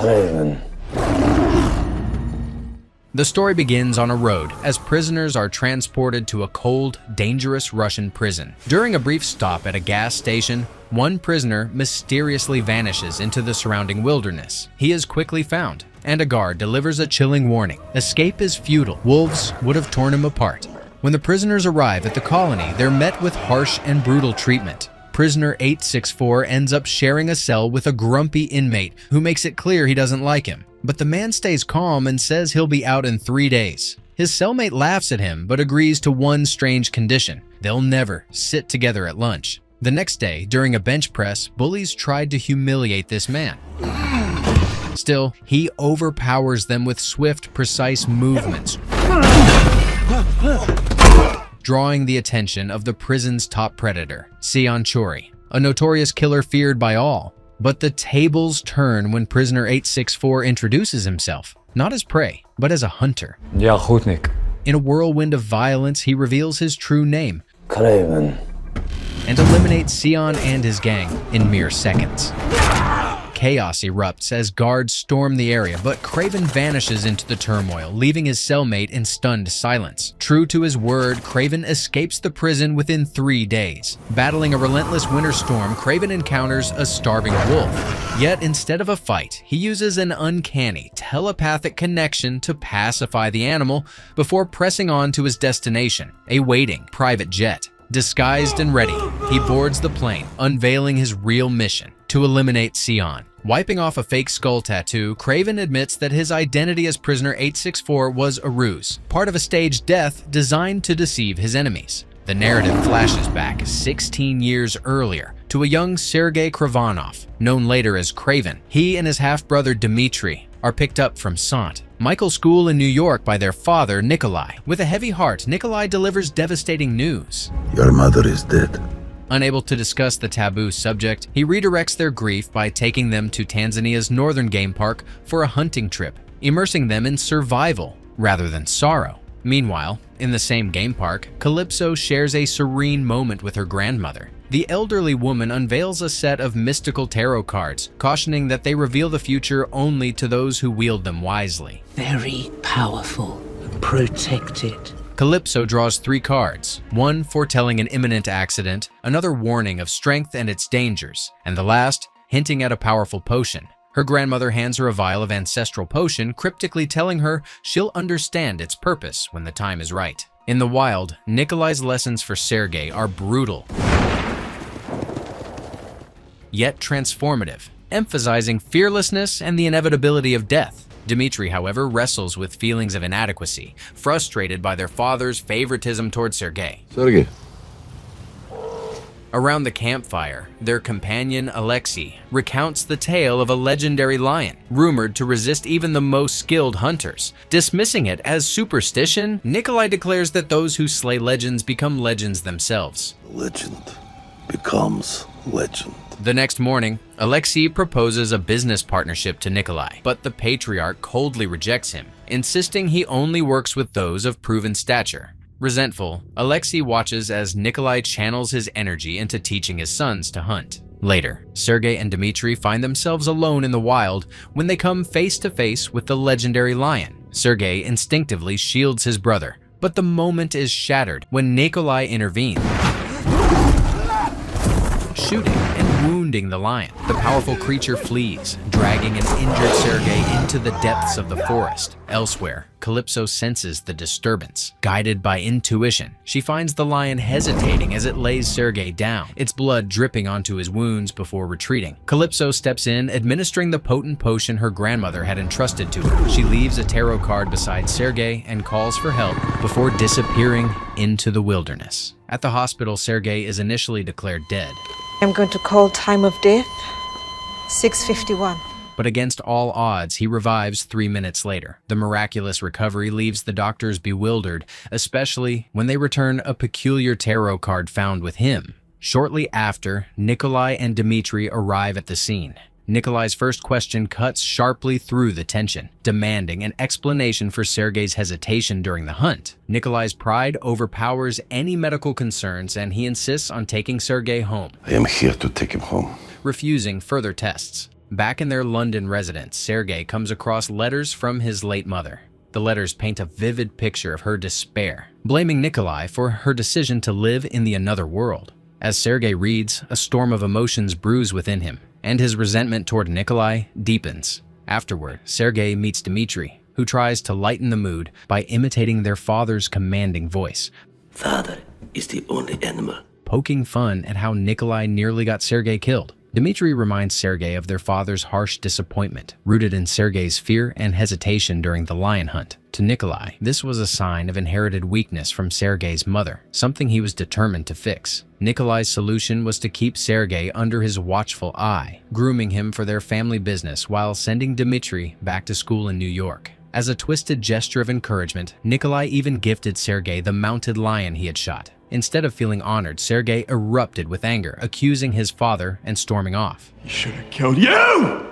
Kraven. The story begins on a road as prisoners are transported to a cold, dangerous Russian prison. During a brief stop at a gas station, one prisoner mysteriously vanishes into the surrounding wilderness. He is quickly found, and a guard delivers a chilling warning. Escape is futile. Wolves would have torn him apart. When the prisoners arrive at the colony, they're met with harsh and brutal treatment. Prisoner 864 ends up sharing a cell with a grumpy inmate who makes it clear he doesn't like him. But the man stays calm and says he'll be out in 3 days. His cellmate laughs at him but agrees to one strange condition: they'll never sit together at lunch. The next day, during a bench press, bullies tried to humiliate this man. Still, he overpowers them with swift, precise movements, drawing the attention of the prison's top predator, Sion Chori, a notorious killer feared by all. But the tables turn when prisoner 864 introduces himself, not as prey, but as a hunter. Я охотник. In a whirlwind of violence, he reveals his true name, Kraven. and eliminates Sion and his gang in mere seconds. Chaos erupts as guards storm the area, but Kraven vanishes into the turmoil, leaving his cellmate in stunned silence. True to his word, Kraven escapes the prison within 3 days. Battling a relentless winter storm, Kraven encounters a starving wolf. Yet instead of a fight, he uses an uncanny, telepathic connection to pacify the animal before pressing on to his destination, a waiting private jet. Disguised and ready, he boards the plane, unveiling his real mission: to eliminate Sion. Wiping off a fake skull tattoo, Kraven admits that his identity as prisoner 864 was a ruse, part of a staged death designed to deceive his enemies. The narrative flashes back 16 years earlier to a young Sergei Kravanov, known later as Kraven. He and his half-brother Dimitri are picked up from Sant, Michael's school in New York, by their father, Nikolai. With a heavy heart, Nikolai delivers devastating news. Your mother is dead. Unable to discuss the taboo subject, he redirects their grief by taking them to Tanzania's northern game park for a hunting trip, immersing them in survival rather than sorrow. Meanwhile, in the same game park, Calypso shares a serene moment with her grandmother. The elderly woman unveils a set of mystical tarot cards, cautioning that they reveal the future only to those who wield them wisely. Very powerful. Protect it. Calypso draws 3 cards, one foretelling an imminent accident, another warning of strength and its dangers, and the last hinting at a powerful potion. Her grandmother hands her a vial of ancestral potion, cryptically telling her she'll understand its purpose when the time is right. In the wild, Nikolai's lessons for Sergei are brutal, yet transformative, emphasizing fearlessness and the inevitability of death. Dimitri, however, wrestles with feelings of inadequacy, frustrated by their father's favoritism towards Sergei. Sergey. Around the campfire, their companion Alexei recounts the tale of a legendary lion, rumored to resist even the most skilled hunters. Dismissing it as superstition, Nikolai declares that those who slay legends become legends themselves. Legend becomes legend. The next morning, Alexei proposes a business partnership to Nikolai, but the patriarch coldly rejects him, insisting he only works with those of proven stature. Resentful, Alexei watches as Nikolai channels his energy into teaching his sons to hunt. Later, Sergei and Dimitri find themselves alone in the wild when they come face to face with the legendary lion. Sergei instinctively shields his brother, but the moment is shattered when Nikolai intervenes, shooting and wounding the lion. The powerful creature flees, dragging an injured Sergei into the depths of the forest. Elsewhere, Calypso senses the disturbance. Guided by intuition, she finds the lion hesitating as it lays Sergei down, its blood dripping onto his wounds before retreating. Calypso steps in, administering the potent potion her grandmother had entrusted to her. She leaves a tarot card beside Sergei and calls for help before disappearing into the wilderness. At the hospital, Sergei is initially declared dead. I'm going to call time of death 6:51. But against all odds, he revives 3 minutes later. The miraculous recovery leaves the doctors bewildered, especially when they return a peculiar tarot card found with him. Shortly after, Nikolai and Dimitri arrive at the scene. Nikolai's first question cuts sharply through the tension, demanding an explanation for Sergei's hesitation during the hunt. Nikolai's pride overpowers any medical concerns, and he insists on taking Sergei home, I am here to take him home. refusing further tests. Back in their London residence, Sergei comes across letters from his late mother. The letters paint a vivid picture of her despair, blaming Nikolai for her decision to live in the another world. As Sergei reads, a storm of emotions brews within him, and his resentment toward Nikolai deepens. Afterward, Sergei meets Dimitri, who tries to lighten the mood by imitating their father's commanding voice. Father is the only animal. Poking fun at how Nikolai nearly got Sergei killed. Dimitri reminds Sergei of their father's harsh disappointment, rooted in Sergei's fear and hesitation during the lion hunt. To Nikolai, this was a sign of inherited weakness from Sergei's mother, something he was determined to fix. Nikolai's solution was to keep Sergei under his watchful eye, grooming him for their family business while sending Dimitri back to school in New York. As a twisted gesture of encouragement, Nikolai even gifted Sergei the mounted lion he had shot. Instead of feeling honored, Sergei erupted with anger, accusing his father and storming off. He should have killed you!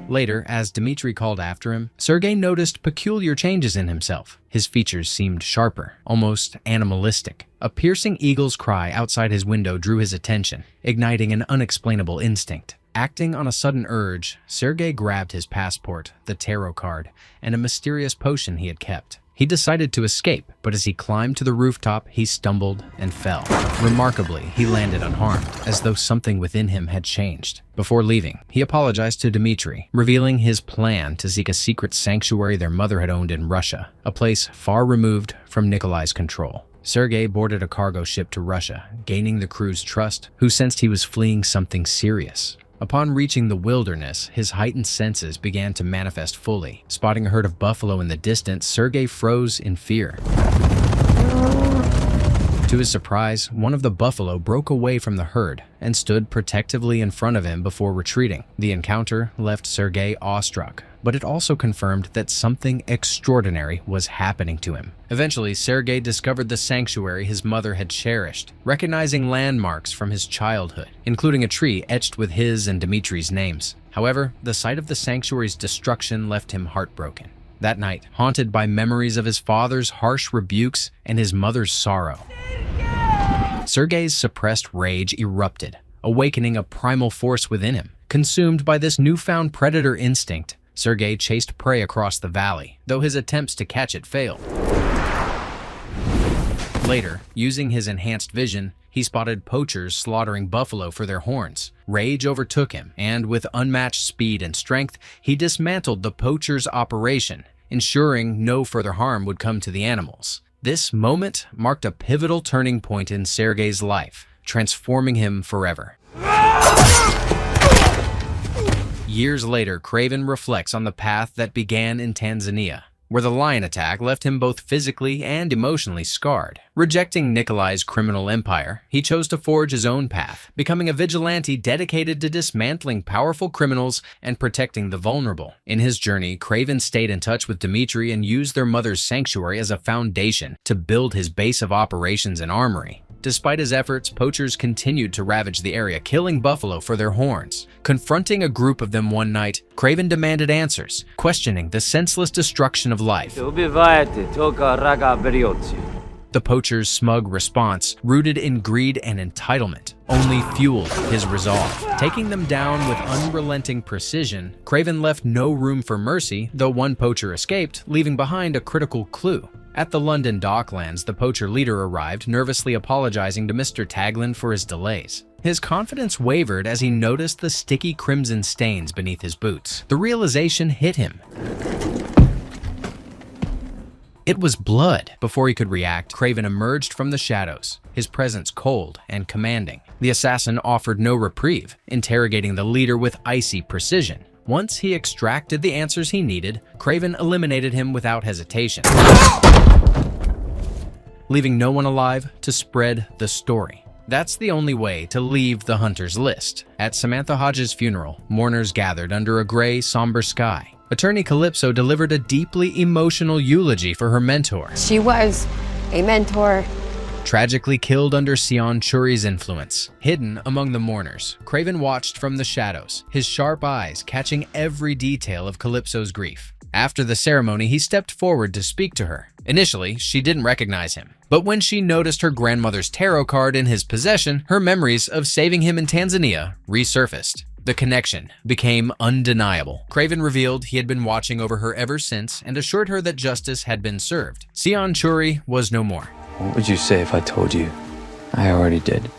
Later, as Dimitri called after him, Sergei noticed peculiar changes in himself. His features seemed sharper, almost animalistic. A piercing eagle's cry outside his window drew his attention, igniting an unexplainable instinct. Acting on a sudden urge, Sergei grabbed his passport, the tarot card, and a mysterious potion he had kept. He decided to escape, but as he climbed to the rooftop, he stumbled and fell. Remarkably, he landed unharmed, as though something within him had changed. Before leaving, he apologized to Dimitri, revealing his plan to seek a secret sanctuary their mother had owned in Russia, a place far removed from Nikolai's control. Sergei boarded a cargo ship to Russia, gaining the crew's trust, who sensed he was fleeing something serious. Upon reaching the wilderness, his heightened senses began to manifest fully. Spotting a herd of buffalo in the distance, Sergei froze in fear. To his surprise, one of the buffalo broke away from the herd and stood protectively in front of him before retreating. The encounter left Sergei awestruck, but it also confirmed that something extraordinary was happening to him. Eventually, Sergei discovered the sanctuary his mother had cherished, recognizing landmarks from his childhood, including a tree etched with his and Dimitri's names. However, the sight of the sanctuary's destruction left him heartbroken. That night, haunted by memories of his father's harsh rebukes and his mother's sorrow, Sergei's suppressed rage erupted, awakening a primal force within him. Consumed by this newfound predator instinct, Sergei chased prey across the valley, though his attempts to catch it failed. Later, using his enhanced vision, he spotted poachers slaughtering buffalo for their horns. Rage overtook him, and with unmatched speed and strength, he dismantled the poachers' operation, ensuring no further harm would come to the animals. This moment marked a pivotal turning point in Sergei's life, transforming him forever. Years later, Kraven reflects on the path that began in Tanzania, where the lion attack left him both physically and emotionally scarred. Rejecting Nikolai's criminal empire, he chose to forge his own path, becoming a vigilante dedicated to dismantling powerful criminals and protecting the vulnerable. In his journey, Kraven stayed in touch with Dimitri and used their mother's sanctuary as a foundation to build his base of operations and armory. Despite his efforts, poachers continued to ravage the area, killing buffalo for their horns. Confronting a group of them one night, Kraven demanded answers, questioning the senseless destruction of life. The poacher's smug response, rooted in greed and entitlement, only fueled his resolve. Taking them down with unrelenting precision, Kraven left no room for mercy, though one poacher escaped, leaving behind a critical clue. At the London docklands, the poacher leader arrived, nervously apologizing to Mr. Tagland for his delays. His confidence wavered as he noticed the sticky crimson stains beneath his boots. The realization hit him. It was blood. Before he could react, Kraven emerged from the shadows, his presence cold and commanding. The assassin offered no reprieve, interrogating the leader with icy precision. Once he extracted the answers he needed, Kraven eliminated him without hesitation, leaving no one alive to spread the story. That's the only way to leave the hunter's list. At Samantha Hodges' funeral, mourners gathered under a gray, somber sky. Attorney Calypso delivered a deeply emotional eulogy for her mentor. She was a mentor. Tragically killed under Sion Churi's influence. Hidden among the mourners, Kraven watched from the shadows, his sharp eyes catching every detail of Calypso's grief. After the ceremony, he stepped forward to speak to her. Initially, she didn't recognize him, but when she noticed her grandmother's tarot card in his possession, her memories of saving him in Tanzania resurfaced. The connection became undeniable. Kraven revealed he had been watching over her ever since and assured her that justice had been served. Sion Churi was no more. What would you say if I told you I already did?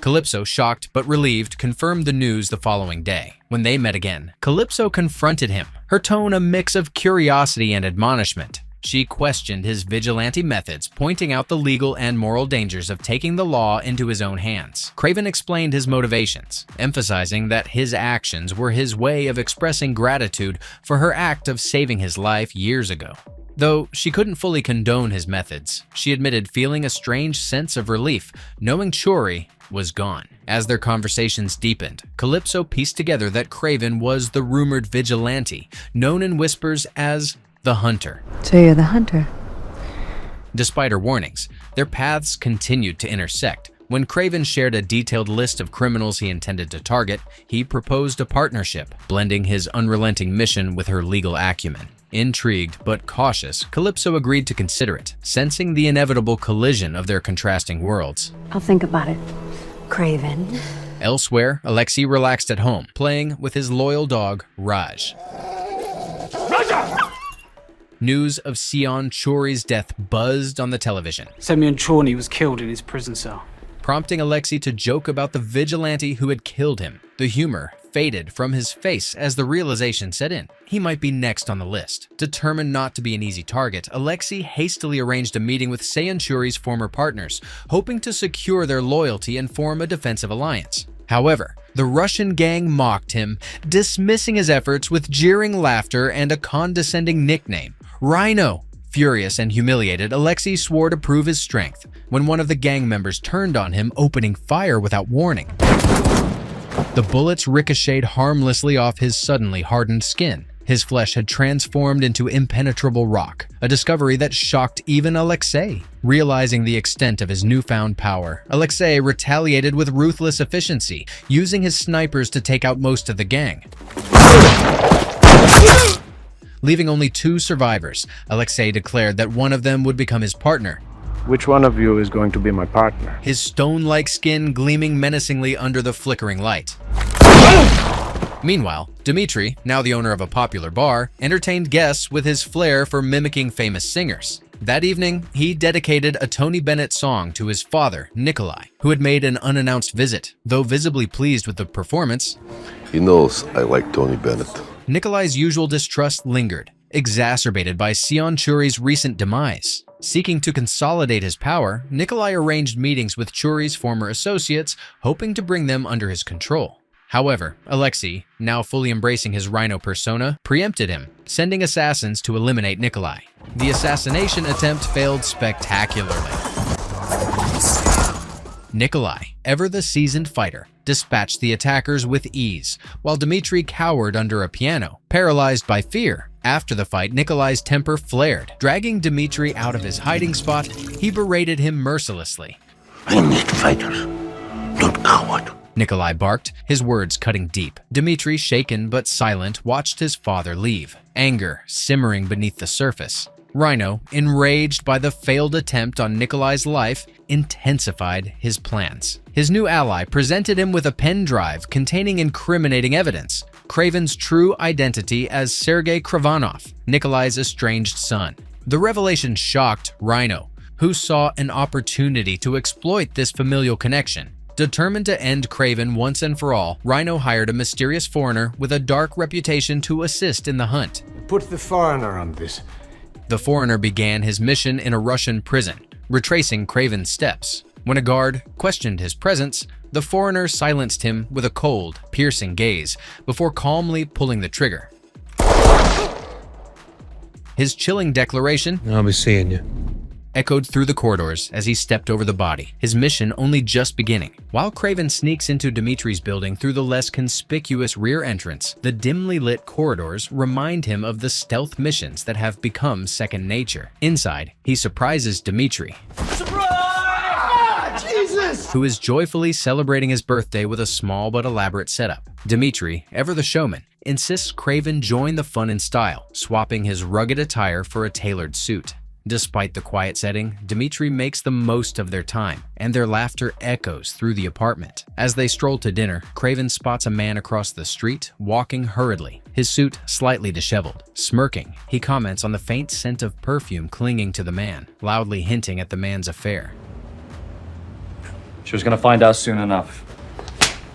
Calypso, shocked but relieved, confirmed the news the following day. When they met again, Calypso confronted him, her tone a mix of curiosity and admonishment. She questioned his vigilante methods, pointing out the legal and moral dangers of taking the law into his own hands. Kraven explained his motivations, emphasizing that his actions were his way of expressing gratitude for her act of saving his life years ago. Though she couldn't fully condone his methods, she admitted feeling a strange sense of relief, knowing Churi was gone. As their conversations deepened, Calypso pieced together that Kraven was the rumored vigilante, known in whispers as the Hunter. So you're the hunter. Despite her warnings, their paths continued to intersect. When Kraven shared a detailed list of criminals he intended to target, he proposed a partnership, blending his unrelenting mission with her legal acumen. Intrigued but cautious, Calypso agreed to consider it, sensing the inevitable collision of their contrasting worlds. I'll think about it. Kraven. Elsewhere, Alexei relaxed at home, playing with his loyal dog, Raj. News of Sion Churi's death buzzed on the television, Semyon Chorny was killed in his prison cell. prompting Alexei to joke about the vigilante who had killed him. The humor faded from his face as the realization set in. He might be next on the list. Determined not to be an easy target, Alexei hastily arranged a meeting with Sion Churi's former partners, hoping to secure their loyalty and form a defensive alliance. However, the Russian gang mocked him, dismissing his efforts with jeering laughter and a condescending nickname, Rhino. Furious and humiliated, Alexei swore to prove his strength when one of the gang members turned on him, opening fire without warning. The bullets ricocheted harmlessly off his suddenly hardened skin. His flesh had transformed into impenetrable rock, a discovery that shocked even Alexei. Realizing the extent of his newfound power, Alexei retaliated with ruthless efficiency, using his snipers to take out most of the gang. Leaving only 2 survivors, Alexei declared that one of them would become his partner. Which one of you is going to be my partner? His stone-like skin gleaming menacingly under the flickering light. Meanwhile, Dimitri, now the owner of a popular bar, entertained guests with his flair for mimicking famous singers. That evening, he dedicated a Tony Bennett song to his father, Nikolai, who had made an unannounced visit. Though visibly pleased with the performance, he knows I like Tony Bennett. Nikolai's usual distrust lingered, exacerbated by Sion Churi's recent demise. Seeking to consolidate his power, Nikolai arranged meetings with Churi's former associates, hoping to bring them under his control. However, Alexei, now fully embracing his Rhino persona, preempted him, sending assassins to eliminate Nikolai. The assassination attempt failed spectacularly. Nikolai, ever the seasoned fighter, dispatched the attackers with ease, while Dimitri cowered under a piano, paralyzed by fear. After the fight, Nikolai's temper flared. Dragging Dimitri out of his hiding spot, he berated him mercilessly. I need fighters, not coward. Nikolai barked, his words cutting deep. Dimitri, shaken but silent, watched his father leave, anger simmering beneath the surface. Rhino, enraged by the failed attempt on Nikolai's life, intensified his plans. His new ally presented him with a pen drive containing incriminating evidence, Kraven's true identity as Sergei Kravanov, Nikolai's estranged son. The revelation shocked Rhino, who saw an opportunity to exploit this familial connection. Determined to end Kraven once and for all, Rhino hired a mysterious foreigner with a dark reputation to assist in the hunt. Put the foreigner on this. The foreigner began his mission in a Russian prison, retracing Kraven's steps. When a guard questioned his presence, the foreigner silenced him with a cold, piercing gaze before calmly pulling the trigger. His chilling declaration, I'll be seeing you, echoed through the corridors as he stepped over the body, his mission only just beginning. While Kraven sneaks into Dimitri's building through the less conspicuous rear entrance, the dimly lit corridors remind him of the stealth missions that have become second nature. Inside, he surprises Dimitri, who is joyfully celebrating his birthday with a small but elaborate setup. Dimitri, ever the showman, insists Kraven join the fun and style, swapping his rugged attire for a tailored suit. Despite the quiet setting, Dimitri makes the most of their time, and their laughter echoes through the apartment. As they stroll to dinner, Kraven spots a man across the street, walking hurriedly, his suit slightly disheveled. Smirking, he comments on the faint scent of perfume clinging to the man, loudly hinting at the man's affair. She was gonna find out soon enough.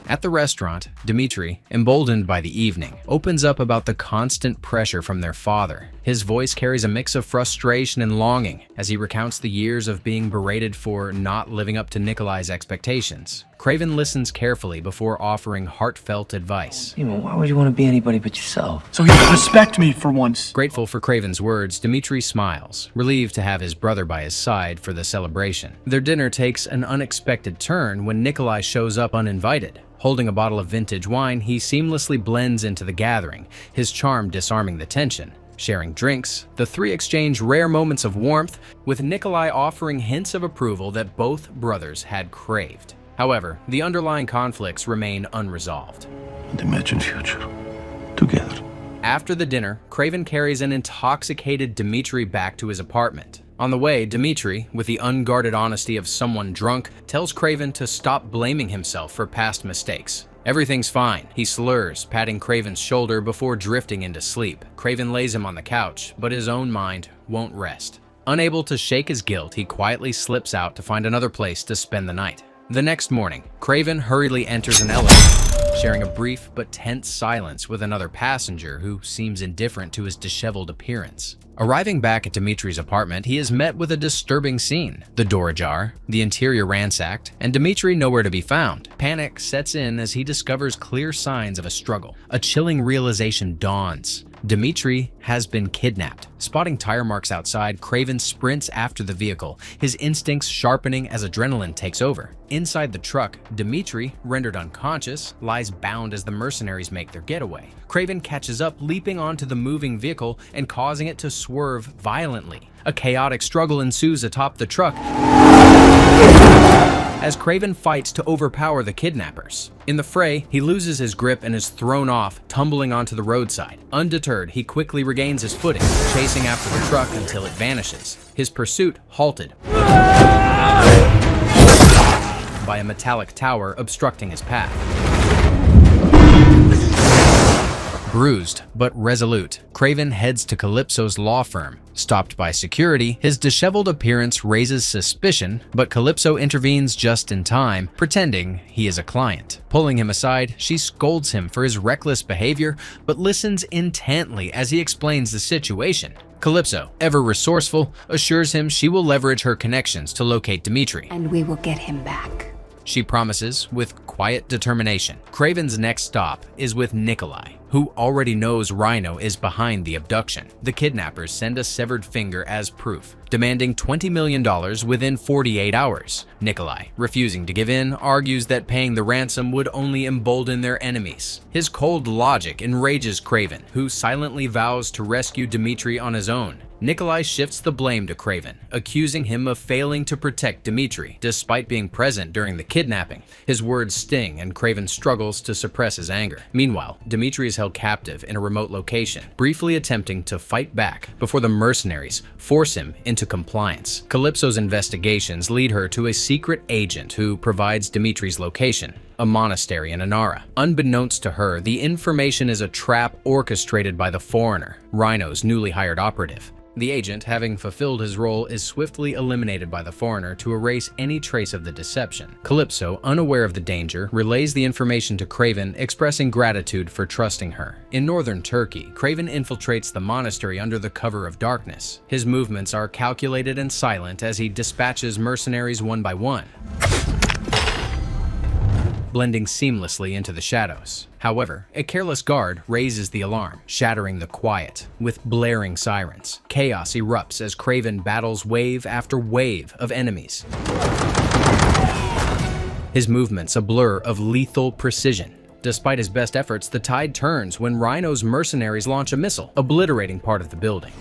At the restaurant, Dimitri, emboldened by the evening, opens up about the constant pressure from their father. His voice carries a mix of frustration and longing as he recounts the years of being berated for not living up to Nikolai's expectations. Kraven listens carefully before offering heartfelt advice. Why would you want to be anybody but yourself? So he would respect me for once. Grateful for Kraven's words, Dimitri smiles, relieved to have his brother by his side for the celebration. Their dinner takes an unexpected turn when Nikolai shows up uninvited. Holding a bottle of vintage wine, he seamlessly blends into the gathering, his charm disarming the tension. Sharing drinks, the three exchange rare moments of warmth, with Nikolai offering hints of approval that both brothers had craved. However, the underlying conflicts remain unresolved. And imagine future together. After the dinner, Kraven carries an intoxicated Dimitri back to his apartment. On the way, Dimitri, with the unguarded honesty of someone drunk, tells Kraven to stop blaming himself for past mistakes. Everything's fine, he slurs, patting Kraven's shoulder before drifting into sleep. Kraven lays him on the couch, but his own mind won't rest. Unable to shake his guilt, he quietly slips out to find another place to spend the night. The next morning, Kraven hurriedly enters an elevator, sharing a brief but tense silence with another passenger who seems indifferent to his disheveled appearance. Arriving back at Dimitri's apartment, he is met with a disturbing scene. The door ajar, the interior ransacked, and Dimitri nowhere to be found. Panic sets in as he discovers clear signs of a struggle. A chilling realization dawns. Dimitri has been kidnapped. Spotting tire marks outside, Kraven sprints after the vehicle, his instincts sharpening as adrenaline takes over. Inside the truck, Dimitri, rendered unconscious, lies bound as the mercenaries make their getaway. Kraven catches up, leaping onto the moving vehicle and causing it to swerve violently. A chaotic struggle ensues atop the truck as Kraven fights to overpower the kidnappers. In the fray, he loses his grip and is thrown off, tumbling onto the roadside. Undeterred, he quickly regains his footing, chasing after the truck until it vanishes. His pursuit halted by a metallic tower obstructing his path. Bruised but resolute, Kraven heads to Calypso's law firm. Stopped by security, his disheveled appearance raises suspicion, but Calypso intervenes just in time, pretending he is a client. Pulling him aside, she scolds him for his reckless behavior, but listens intently as he explains the situation. Calypso, ever resourceful, assures him she will leverage her connections to locate Dimitri. And we will get him back. She promises with quiet determination. Kraven's next stop is with Nikolai, who already knows Rhino is behind the abduction. The kidnappers send a severed finger as proof, demanding $20 million within 48 hours. Nikolai, refusing to give in, argues that paying the ransom would only embolden their enemies. His cold logic enrages Kraven, who silently vows to rescue Dimitri on his own. Nikolai shifts the blame to Kraven, accusing him of failing to protect Dimitri, despite being present during the kidnapping. His words sting, and Kraven struggles to suppress his anger. Meanwhile, Dimitri is held captive in a remote location, briefly attempting to fight back before the mercenaries force him into compliance. Calypso's investigations lead her to a secret agent who provides Dimitri's location, a monastery in Anara. Unbeknownst to her, the information is a trap orchestrated by the foreigner, Rhino's newly hired operative. The agent, having fulfilled his role, is swiftly eliminated by the foreigner to erase any trace of the deception. Calypso, unaware of the danger, relays the information to Kraven, expressing gratitude for trusting her. In northern Turkey, Kraven infiltrates the monastery under the cover of darkness. His movements are calculated and silent as he dispatches mercenaries one by one, blending seamlessly into the shadows. However, a careless guard raises the alarm, shattering the quiet with blaring sirens. Chaos erupts as Kraven battles wave after wave of enemies, his movements a blur of lethal precision. Despite his best efforts, the tide turns when Rhino's mercenaries launch a missile, obliterating part of the building.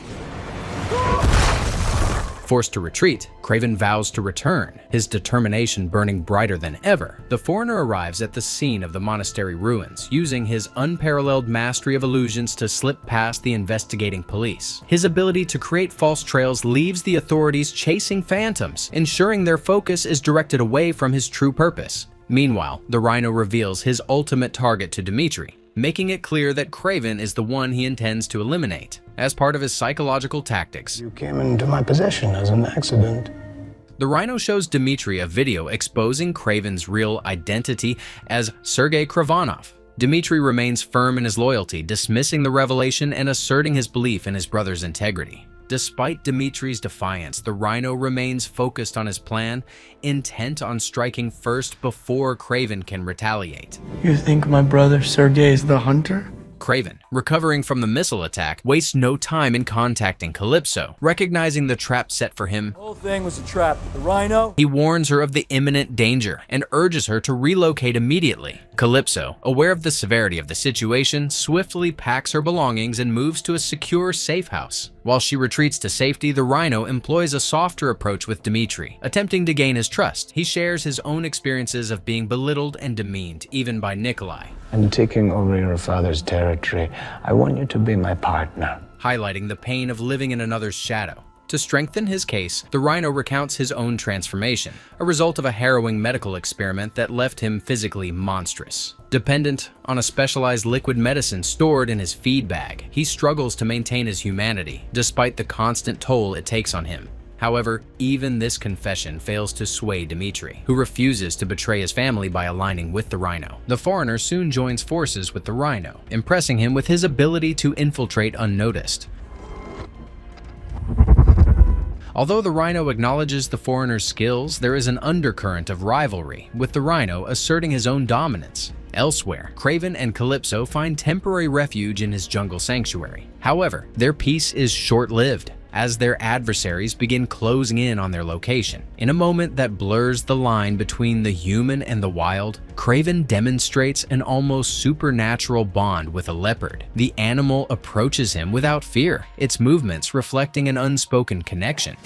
Forced to retreat, Kraven vows to return, his determination burning brighter than ever. The foreigner arrives at the scene of the monastery ruins, using his unparalleled mastery of illusions to slip past the investigating police. His ability to create false trails leaves the authorities chasing phantoms, ensuring their focus is directed away from his true purpose. Meanwhile, the Rhino reveals his ultimate target to Dimitri, making it clear that Kraven is the one he intends to eliminate. As part of his psychological tactics, You came into my possession as an accident. the Rhino shows Dimitri a video exposing Kraven's real identity as Sergei Kravanov. Dimitri remains firm in his loyalty, dismissing the revelation and asserting his belief in his brother's integrity. Despite Dimitri's defiance, the Rhino remains focused on his plan, intent on striking first before Kraven can retaliate. You think my brother Sergei is the hunter? Kraven, recovering from the missile attack, wastes no time in contacting Calypso. Recognizing the trap set for him, The whole thing was a trap. The Rhino? he warns her of the imminent danger and urges her to relocate immediately. Calypso, aware of the severity of the situation, swiftly packs her belongings and moves to a secure safe house. While she retreats to safety, the Rhino employs a softer approach with Dimitri, attempting to gain his trust. He shares his own experiences of being belittled and demeaned, even by Nikolai, I'm taking over your father's territory. I want you to be my partner. highlighting the pain of living in another's shadow. To strengthen his case, the Rhino recounts his own transformation, a result of a harrowing medical experiment that left him physically monstrous. Dependent on a specialized liquid medicine stored in his feed bag, he struggles to maintain his humanity, despite the constant toll it takes on him. However, even this confession fails to sway Dimitri, who refuses to betray his family by aligning with the Rhino. The foreigner soon joins forces with the Rhino, impressing him with his ability to infiltrate unnoticed. Although the Rhino acknowledges the foreigner's skills, there is an undercurrent of rivalry, with the Rhino asserting his own dominance. Elsewhere, Kraven and Calypso find temporary refuge in his jungle sanctuary. However, their peace is short-lived, as their adversaries begin closing in on their location. In a moment that blurs the line between the human and the wild, Kraven demonstrates an almost supernatural bond with a leopard. The animal approaches him without fear, its movements reflecting an unspoken connection.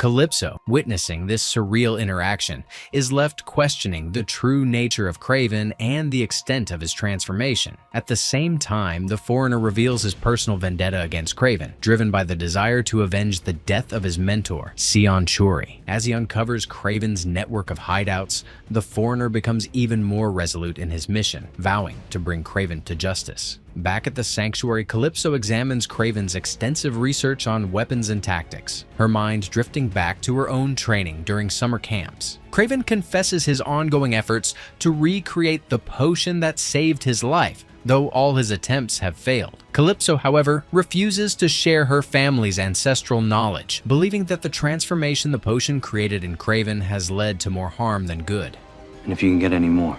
Calypso, witnessing this surreal interaction, is left questioning the true nature of Kraven and the extent of his transformation. At the same time, the foreigner reveals his personal vendetta against Kraven, driven by the desire to avenge the death of his mentor, Sion Churi. As he uncovers Kraven's network of hideouts, the foreigner becomes even more resolute in his mission, vowing to bring Kraven to justice. Back at the sanctuary, Calypso examines Kraven's extensive research on weapons and tactics, her mind drifting back to her own training during summer camps. Kraven confesses his ongoing efforts to recreate the potion that saved his life, though all his attempts have failed. Calypso, however, refuses to share her family's ancestral knowledge, believing that the transformation the potion created in Kraven has led to more harm than good. And if you can get any more?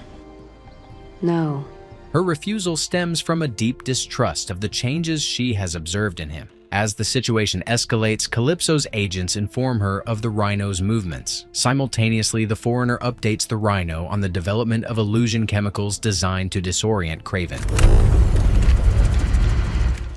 No. Her refusal stems from a deep distrust of the changes she has observed in him. As the situation escalates, Calypso's agents inform her of the Rhino's movements. Simultaneously, the foreigner updates the Rhino on the development of illusion chemicals designed to disorient Kraven.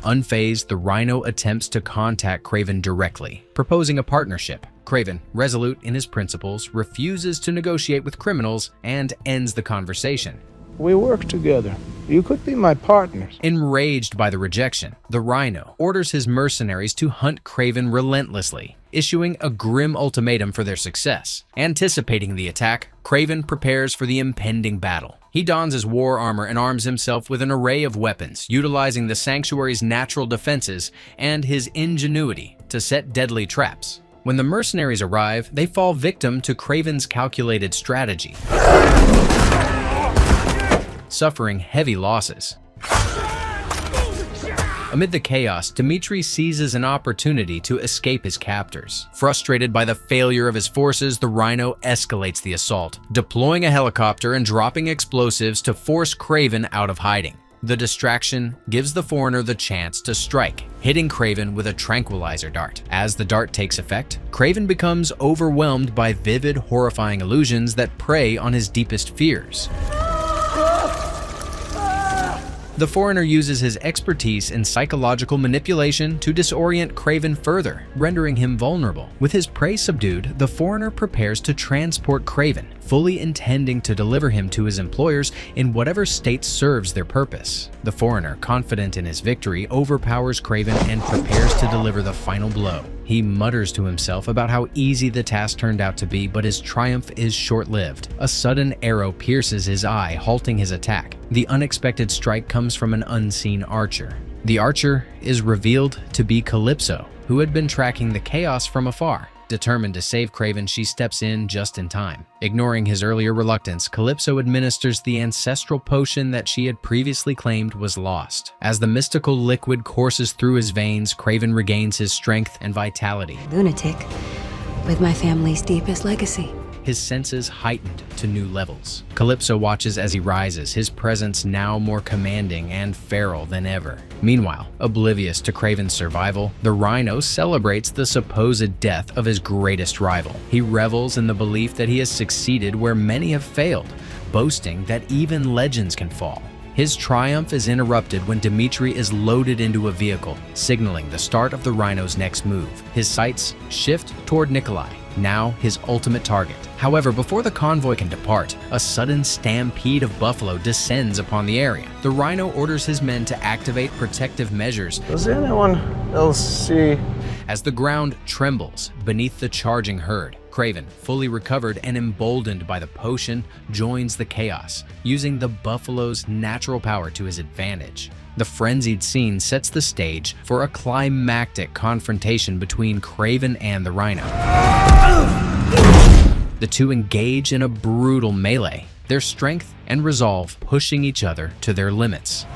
Unfazed, the Rhino attempts to contact Kraven directly, proposing a partnership. Kraven, resolute in his principles, refuses to negotiate with criminals and ends the conversation. We work together. You could be my partners. Enraged by the rejection, the Rhino orders his mercenaries to hunt Kraven relentlessly, issuing a grim ultimatum for their success. Anticipating the attack, Kraven prepares for the impending battle. He dons his war armor and arms himself with an array of weapons, utilizing the sanctuary's natural defenses and his ingenuity to set deadly traps. When the mercenaries arrive, they fall victim to Kraven's calculated strategy, suffering heavy losses. Amid the chaos, Dimitri seizes an opportunity to escape his captors. Frustrated by the failure of his forces, the Rhino escalates the assault, deploying a helicopter and dropping explosives to force Kraven out of hiding. The distraction gives the foreigner the chance to strike, hitting Kraven with a tranquilizer dart. As the dart takes effect, Kraven becomes overwhelmed by vivid, horrifying illusions that prey on his deepest fears. The foreigner uses his expertise in psychological manipulation to disorient Kraven further, rendering him vulnerable. With his prey subdued, the foreigner prepares to transport Kraven, fully intending to deliver him to his employers in whatever state serves their purpose. The foreigner, confident in his victory, overpowers Kraven and prepares to deliver the final blow. He mutters to himself about how easy the task turned out to be, but his triumph is short-lived. A sudden arrow pierces his eye, halting his attack. The unexpected strike comes from an unseen archer. The archer is revealed to be Calypso, who had been tracking the chaos from afar. Determined to save Kraven, she steps in just in time. Ignoring his earlier reluctance, Calypso administers the ancestral potion that she had previously claimed was lost. As the mystical liquid courses through his veins, Kraven regains his strength and vitality. Lunatic, with my family's deepest legacy. His senses heightened to new levels. Calypso watches as he rises, his presence now more commanding and feral than ever. Meanwhile, oblivious to Kraven's survival, the Rhino celebrates the supposed death of his greatest rival. He revels in the belief that he has succeeded where many have failed, boasting that even legends can fall. His triumph is interrupted when Dimitri is loaded into a vehicle, signaling the start of the Rhino's next move. His sights shift toward Nikolai, now his ultimate target. However, before the convoy can depart, a sudden stampede of buffalo descends upon the area. The Rhino orders his men to activate protective measures. Does anyone else see? As the ground trembles beneath the charging herd, Kraven, fully recovered and emboldened by the potion, joins the chaos, using the buffalo's natural power to his advantage. The frenzied scene sets the stage for a climactic confrontation between Kraven and the Rhino. The two engage in a brutal melee, their strength and resolve pushing each other to their limits.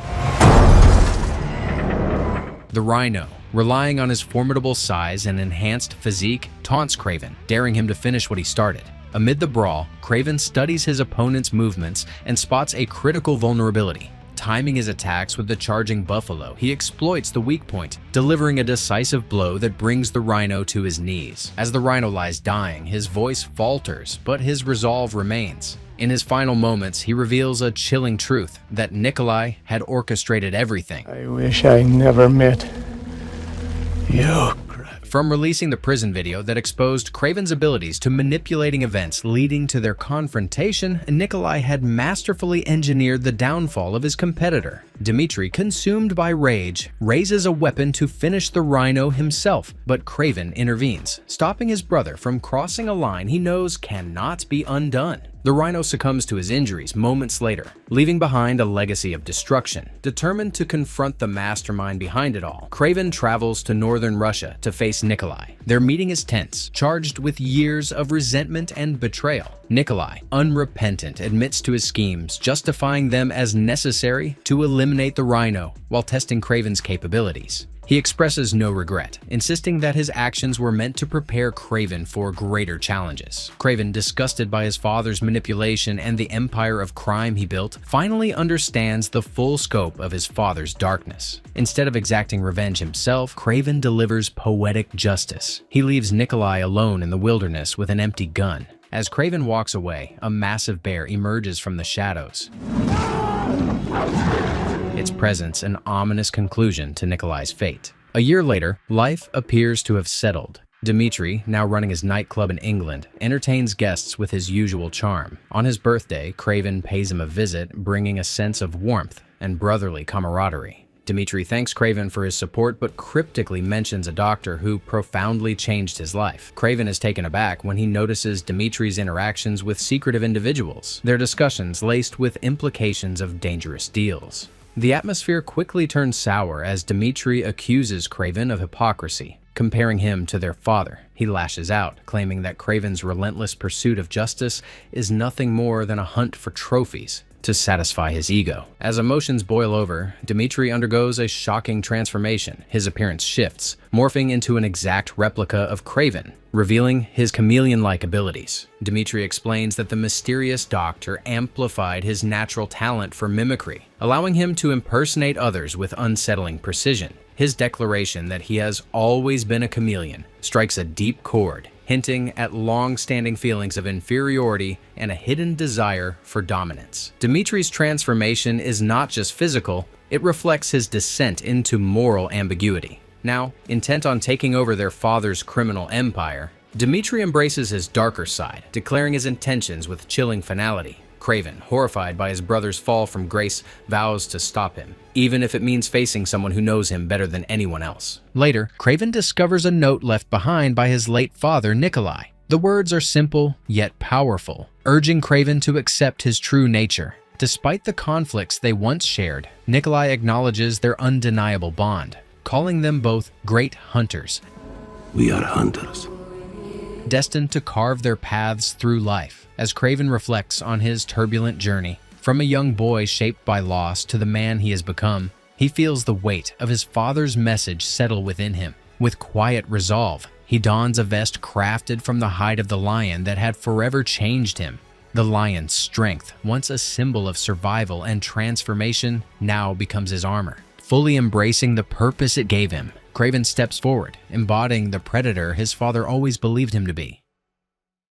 The Rhino, relying on his formidable size and enhanced physique, taunts Kraven, daring him to finish what he started. Amid the brawl, Kraven studies his opponent's movements and spots a critical vulnerability. Timing his attacks with the charging buffalo, he exploits the weak point, delivering a decisive blow that brings the Rhino to his knees. As the Rhino lies dying, his voice falters, but his resolve remains. In his final moments, he reveals a chilling truth, that Nikolai had orchestrated everything. I wish I never met you. From releasing the prison video that exposed Kraven's abilities to manipulating events leading to their confrontation, Nikolai had masterfully engineered the downfall of his competitor. Dimitri, consumed by rage, raises a weapon to finish the Rhino himself, but Kraven intervenes, stopping his brother from crossing a line he knows cannot be undone. The Rhino succumbs to his injuries moments later, leaving behind a legacy of destruction. Determined to confront the mastermind behind it all, Kraven travels to northern Russia to face Nikolai. Their meeting is tense, charged with years of resentment and betrayal. Nikolai, unrepentant, admits to his schemes, justifying them as necessary to eliminate the Rhino while testing Kraven's capabilities. He expresses no regret, insisting that his actions were meant to prepare Kraven for greater challenges. Kraven, disgusted by his father's manipulation and the empire of crime he built, finally understands the full scope of his father's darkness. Instead of exacting revenge himself, Kraven delivers poetic justice. He leaves Nikolai alone in the wilderness with an empty gun. As Kraven walks away, a massive bear emerges from the shadows. Its presence an ominous conclusion to Nikolai's fate. A year later, life appears to have settled. Dimitri, now running his nightclub in England, entertains guests with his usual charm. On his birthday, Kraven pays him a visit, bringing a sense of warmth and brotherly camaraderie. Dimitri thanks Kraven for his support, but cryptically mentions a doctor who profoundly changed his life. Kraven is taken aback when he notices Dimitri's interactions with secretive individuals, their discussions laced with implications of dangerous deals. The atmosphere quickly turns sour as Dimitri accuses Kraven of hypocrisy, comparing him to their father. He lashes out, claiming that Kraven's relentless pursuit of justice is nothing more than a hunt for trophies to satisfy his ego. As emotions boil over, Dimitri undergoes a shocking transformation. His appearance shifts, morphing into an exact replica of Kraven, revealing his chameleon-like abilities. Dimitri explains that the mysterious doctor amplified his natural talent for mimicry, allowing him to impersonate others with unsettling precision. His declaration that he has always been a chameleon strikes a deep chord, hinting at long-standing feelings of inferiority and a hidden desire for dominance. Dimitri's transformation is not just physical, It reflects his descent into moral ambiguity. Now, intent on taking over their father's criminal empire, Dimitri embraces his darker side, declaring his intentions with chilling finality. Kraven, horrified by his brother's fall from grace, vows to stop him, even if it means facing someone who knows him better than anyone else. Later, Kraven discovers a note left behind by his late father, Nikolai. The words are simple, yet powerful, urging Kraven to accept his true nature. Despite the conflicts they once shared, Nikolai acknowledges their undeniable bond, calling them both great hunters. We are hunters. Destined to carve their paths through life, as Kraven reflects on his turbulent journey. From a young boy shaped by loss to the man he has become, he feels the weight of his father's message settle within him. With quiet resolve, he dons a vest crafted from the hide of the lion that had forever changed him. The lion's strength, once a symbol of survival and transformation, now becomes his armor. Fully embracing the purpose it gave him, Kraven steps forward, embodying the predator his father always believed him to be.